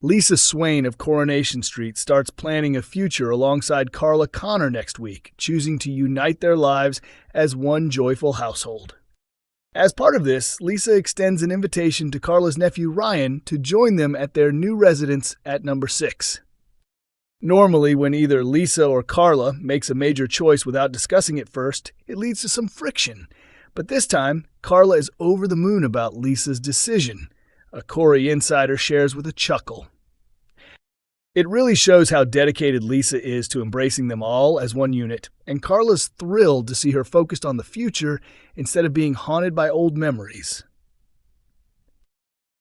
Lisa Swain of Coronation Street starts planning a future alongside Carla Connor next week, choosing to unite their lives as one joyful household. As part of this, Lisa extends an invitation to Carla's nephew Ryan to join them at their new residence at No.6. Normally, when either Lisa or Carla makes a major choice without discussing it first, it leads to some friction. But this time, Carla is over the moon about Lisa's decision. A Corrie insider shares with a chuckle. It really shows how dedicated Lisa is to embracing them all as one unit, and Carla's thrilled to see her focused on the future instead of being haunted by old memories.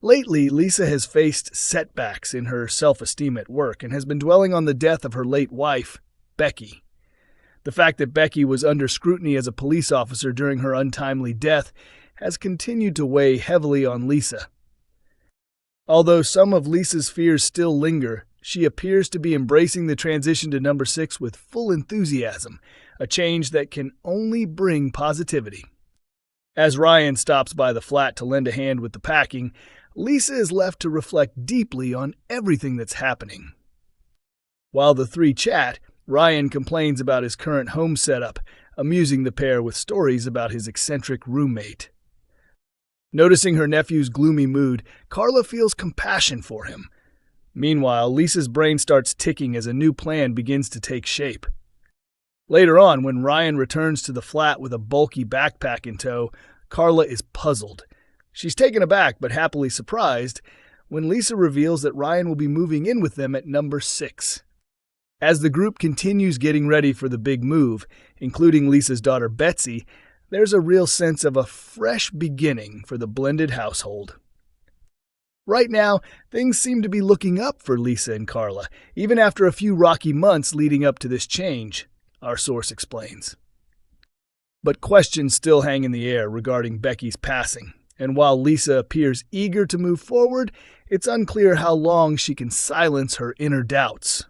Lately, Lisa has faced setbacks in her self-esteem at work and has been dwelling on the death of her late wife, Becky. The fact that Becky was under scrutiny as a police officer during her untimely death has continued to weigh heavily on Lisa. Although some of Lisa's fears still linger, she appears to be embracing the transition to No.6 with full enthusiasm, a change that can only bring positivity. As Ryan stops by the flat to lend a hand with the packing, Lisa is left to reflect deeply on everything that's happening. While the three chat, Ryan complains about his current home setup, amusing the pair with stories about his eccentric roommate. Noticing her nephew's gloomy mood, Carla feels compassion for him. Meanwhile, Lisa's brain starts ticking as a new plan begins to take shape. Later on, when Ryan returns to the flat with a bulky backpack in tow, Carla is puzzled. She's taken aback but happily surprised when Lisa reveals that Ryan will be moving in with them at No.6. As the group continues getting ready for the big move, including Lisa's daughter Betsy, there's a real sense of a fresh beginning for the blended household. Right now, things seem to be looking up for Lisa and Carla, even after a few rocky months leading up to this change, our source explains. But questions still hang in the air regarding Becky's passing, and while Lisa appears eager to move forward, it's unclear how long she can silence her inner doubts.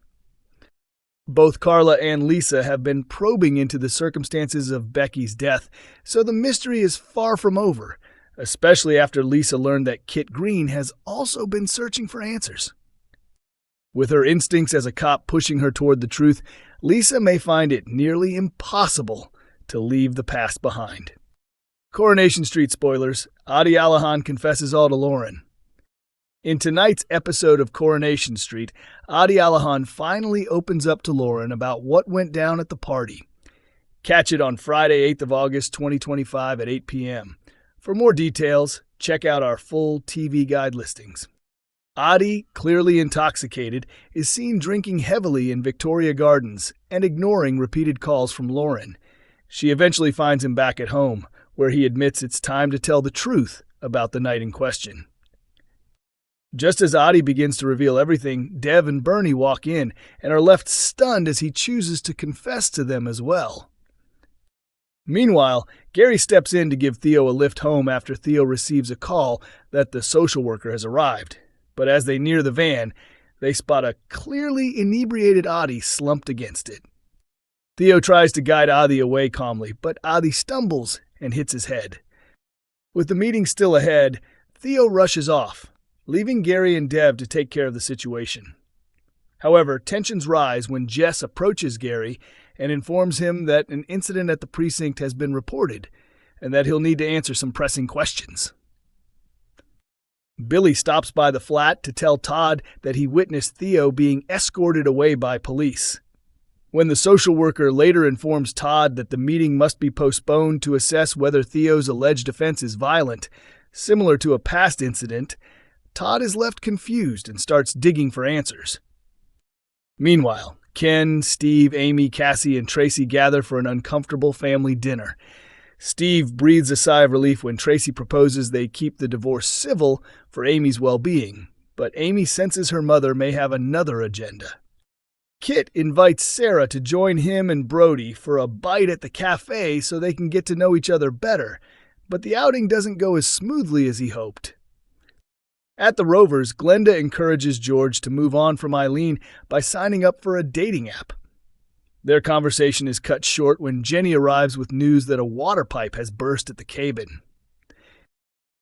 Both Carla and Lisa have been probing into the circumstances of Becky's death, so the mystery is far from over, especially after Lisa learned that Kit Green has also been searching for answers. With her instincts as a cop pushing her toward the truth, Lisa may find it nearly impossible to leave the past behind. Coronation Street spoilers, Aadi confesses all to Lauren. In tonight's episode of Coronation Street, Aadi finally opens up to Lauren about what went down at the party. Catch it on Friday, 8th of August, 2025 at 8 p.m. For more details, check out our full TV guide listings. Aadi, clearly intoxicated, is seen drinking heavily in Victoria Gardens and ignoring repeated calls from Lauren. She eventually finds him back at home, where he admits it's time to tell the truth about the night in question. Just as Aadi begins to reveal everything, Dev and Bernie walk in and are left stunned as he chooses to confess to them as well. Meanwhile, Gary steps in to give Theo a lift home after Theo receives a call that the social worker has arrived. But as they near the van, they spot a clearly inebriated Aadi slumped against it. Theo tries to guide Aadi away calmly, but Aadi stumbles and hits his head. With the meeting still ahead, Theo rushes off, leaving Gary and Dev to take care of the situation. However, tensions rise when Jess approaches Gary and informs him that an incident at the precinct has been reported and that he'll need to answer some pressing questions. Billy stops by the flat to tell Todd that he witnessed Theo being escorted away by police. When the social worker later informs Todd that the meeting must be postponed to assess whether Theo's alleged offense is violent, similar to a past incident, Todd is left confused and starts digging for answers. Meanwhile, Ken, Steve, Amy, Cassie, and Tracy gather for an uncomfortable family dinner. Steve breathes a sigh of relief when Tracy proposes they keep the divorce civil for Amy's well-being, but Amy senses her mother may have another agenda. Kit invites Sarah to join him and Brody for a bite at the cafe so they can get to know each other better, but the outing doesn't go as smoothly as he hoped. At the Rovers, Glenda encourages George to move on from Eileen by signing up for a dating app. Their conversation is cut short when Jenny arrives with news that a water pipe has burst at the cabin.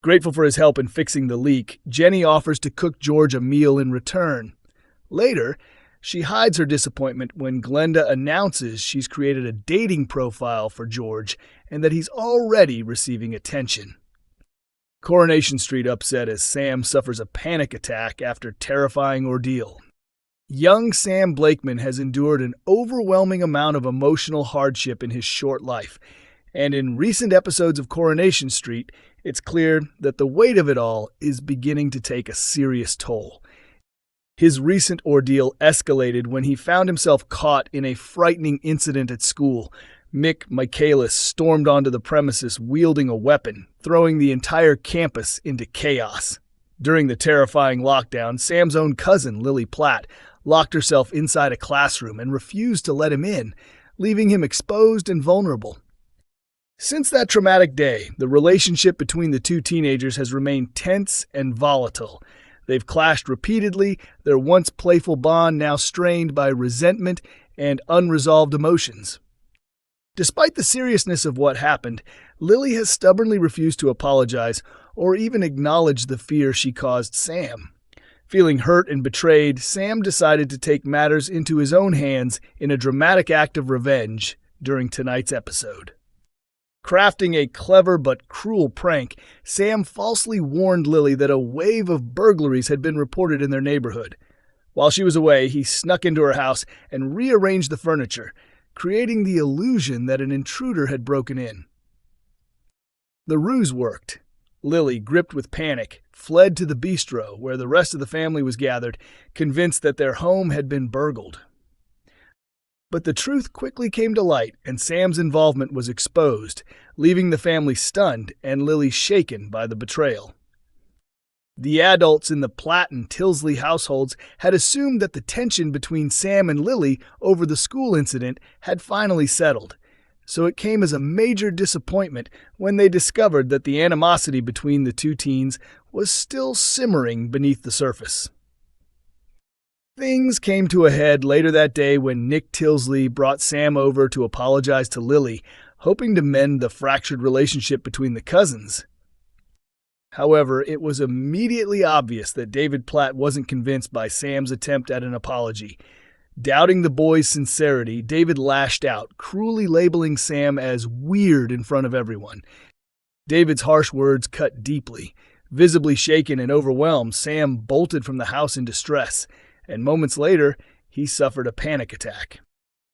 Grateful for his help in fixing the leak, Jenny offers to cook George a meal in return. Later, she hides her disappointment when Glenda announces she's created a dating profile for George and that he's already receiving attention. Coronation Street upset as Sam suffers a panic attack after terrifying ordeal. Young Sam Blakeman has endured an overwhelming amount of emotional hardship in his short life, and in recent episodes of Coronation Street, it's clear that the weight of it all is beginning to take a serious toll. His recent ordeal escalated when he found himself caught in a frightening incident at school. Mick Michaelis stormed onto the premises wielding a weapon, throwing the entire campus into chaos. During the terrifying lockdown, Sam's own cousin, Lily Platt, locked herself inside a classroom and refused to let him in, leaving him exposed and vulnerable. Since that traumatic day, the relationship between the two teenagers has remained tense and volatile. They've clashed repeatedly, their once playful bond now strained by resentment and unresolved emotions. Despite the seriousness of what happened, Lily has stubbornly refused to apologize or even acknowledge the fear she caused Sam. Feeling hurt and betrayed, Sam decided to take matters into his own hands in a dramatic act of revenge during tonight's episode. Crafting a clever but cruel prank, Sam falsely warned Lily that a wave of burglaries had been reported in their neighborhood. While she was away, he snuck into her house and rearranged the furniture, creating the illusion that an intruder had broken in. The ruse worked. Lily, gripped with panic, fled to the bistro where the rest of the family was gathered, convinced that their home had been burgled. But the truth quickly came to light, and Sam's involvement was exposed, leaving the family stunned and Lily shaken by the betrayal. The adults in the Platt and Tilsley households had assumed that the tension between Sam and Lily over the school incident had finally settled, so it came as a major disappointment when they discovered that the animosity between the two teens was still simmering beneath the surface. Things came to a head later that day when Nick Tilsley brought Sam over to apologize to Lily, hoping to mend the fractured relationship between the cousins. However, it was immediately obvious that David Platt wasn't convinced by Sam's attempt at an apology. Doubting the boy's sincerity, David lashed out, cruelly labeling Sam as weird in front of everyone. David's harsh words cut deeply. Visibly shaken and overwhelmed, Sam bolted from the house in distress, and moments later, he suffered a panic attack.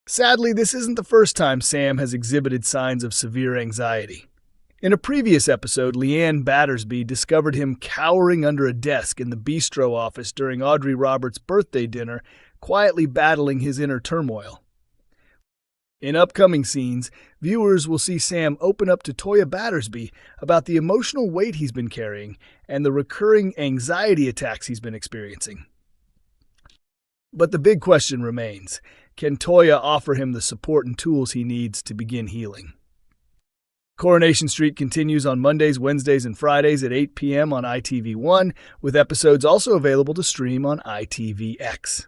Sadly, this isn't the first time Sam has exhibited signs of severe anxiety. In a previous episode, Leanne Battersby discovered him cowering under a desk in the bistro office during Audrey Roberts' birthday dinner, quietly battling his inner turmoil. In upcoming scenes, viewers will see Sam open up to Toya Battersby about the emotional weight he's been carrying and the recurring anxiety attacks he's been experiencing. But the big question remains, can Toya offer him the support and tools he needs to begin healing? Coronation Street continues on Mondays, Wednesdays, and Fridays at 8 p.m. on ITV1, with episodes also available to stream on ITVX.